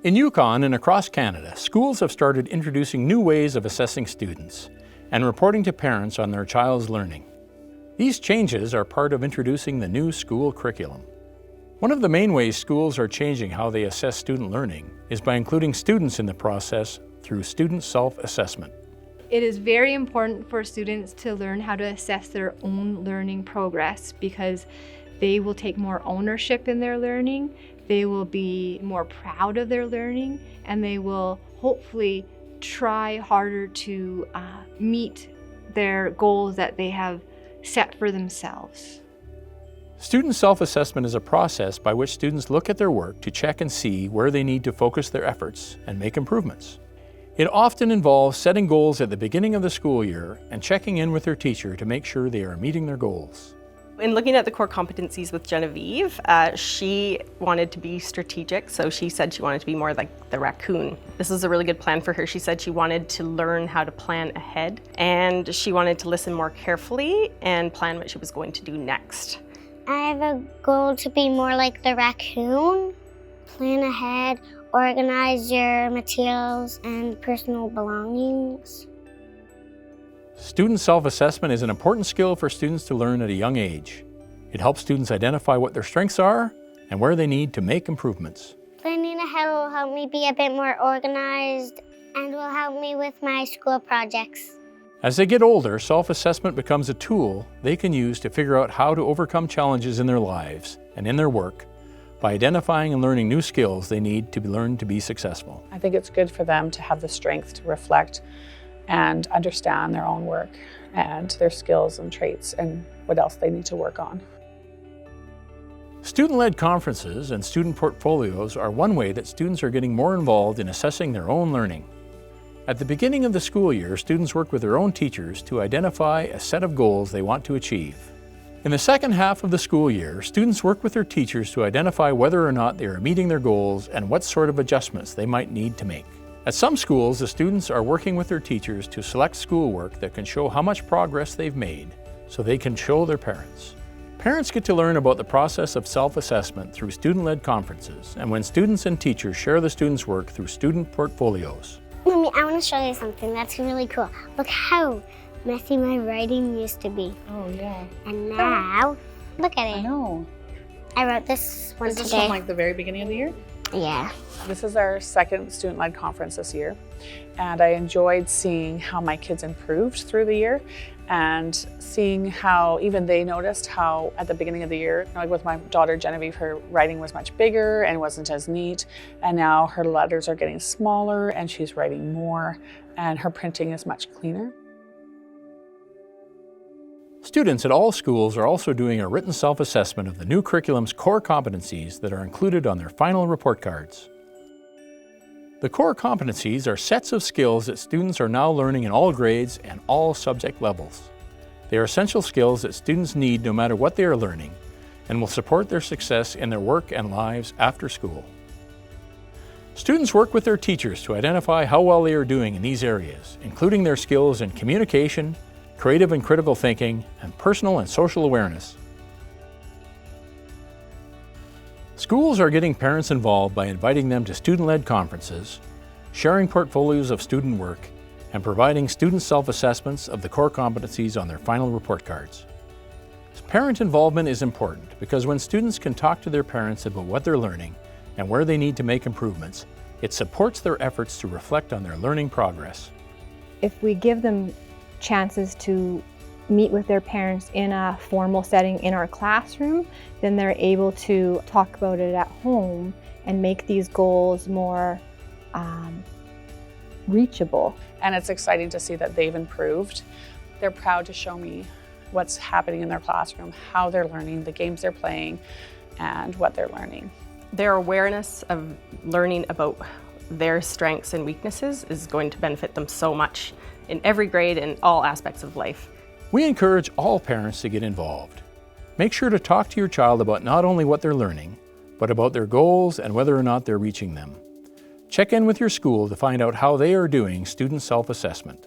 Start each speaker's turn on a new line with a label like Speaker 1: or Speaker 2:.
Speaker 1: In Yukon and across Canada, schools have started introducing new ways of assessing students and reporting to parents on their child's learning. These changes are part of introducing the new school curriculum. One of the main ways schools are changing how they assess student learning is by including students in the process through student self-assessment.
Speaker 2: It is very important for students to learn how to assess their own learning progress because they will take more ownership in their learning, they will be more proud of their learning, and they will hopefully try harder to meet their goals that they have set for themselves.
Speaker 1: Student self-assessment is a process by which students look at their work to check and see where they need to focus their efforts and make improvements. It often involves setting goals at the beginning of the school year and checking in with their teacher to make sure they are meeting their goals.
Speaker 3: In looking at the core competencies with Genevieve, she wanted to be strategic, so she said she wanted to be more like the raccoon. This is a really good plan for her. She said she wanted to learn how to plan ahead, and she wanted to listen more carefully and plan what she was going to do next.
Speaker 4: I have a goal to be more like the raccoon. Plan ahead, organize your materials and personal belongings.
Speaker 1: Student self-assessment is an important skill for students to learn at a young age. It helps students identify what their strengths are and where they need to make improvements.
Speaker 4: Planning ahead will help me be a bit more organized and will help me with my school projects.
Speaker 1: As they get older, self-assessment becomes a tool they can use to figure out how to overcome challenges in their lives and in their work by identifying and learning new skills they need to learn to be successful.
Speaker 5: I think it's good for them to have the strength to reflect and understand their own work and their skills and traits and what else they need to work on.
Speaker 1: Student-led conferences and student portfolios are one way that students are getting more involved in assessing their own learning. At the beginning of the school year, students work with their own teachers to identify a set of goals they want to achieve. In the second half of the school year, students work with their teachers to identify whether or not they are meeting their goals and what sort of adjustments they might need to make. At some schools, the students are working with their teachers to select schoolwork that can show how much progress they've made so they can show their parents. Parents get to learn about the process of self-assessment through student-led conferences and when students and teachers share the students' work through student portfolios.
Speaker 4: Mommy, I want to show you something that's really cool. Look how messy my writing used to be.
Speaker 5: Oh, yeah.
Speaker 4: And now, look at it.
Speaker 5: I know.
Speaker 4: I wrote this one today.
Speaker 5: Is this from like the very beginning of the year?
Speaker 4: Yeah.
Speaker 5: This is our second student-led conference this year, and I enjoyed seeing how my kids improved through the year and seeing how even they noticed how at the beginning of the year, like with my daughter Genevieve, her writing was much bigger and wasn't as neat, and now her letters are getting smaller and she's writing more and her printing is much cleaner.
Speaker 1: Students at all schools are also doing a written self-assessment of the new curriculum's core competencies that are included on their final report cards. The core competencies are sets of skills that students are now learning in all grades and all subject levels. They are essential skills that students need no matter what they are learning and will support their success in their work and lives after school. Students work with their teachers to identify how well they are doing in these areas, including their skills in communication, creative and critical thinking, and personal and social awareness. Schools are getting parents involved by inviting them to student-led conferences, sharing portfolios of student work, and providing student self-assessments of the core competencies on their final report cards. Parent involvement is important because when students can talk to their parents about what they're learning and where they need to make improvements, it supports their efforts to reflect on their learning progress.
Speaker 2: If we give them chances to meet with their parents in a formal setting in our classroom, then they're able to talk about it at home and make these goals more reachable.
Speaker 5: And it's exciting to see that they've improved. They're proud to show me what's happening in their classroom, how they're learning, the games they're playing, and what they're learning.
Speaker 3: Their awareness of learning about their strengths and weaknesses is going to benefit them so much in every grade and all aspects of life.
Speaker 1: We encourage all parents to get involved. Make sure to talk to your child about not only what they're learning, but about their goals and whether or not they're reaching them. Check in with your school to find out how they are doing student self-assessment.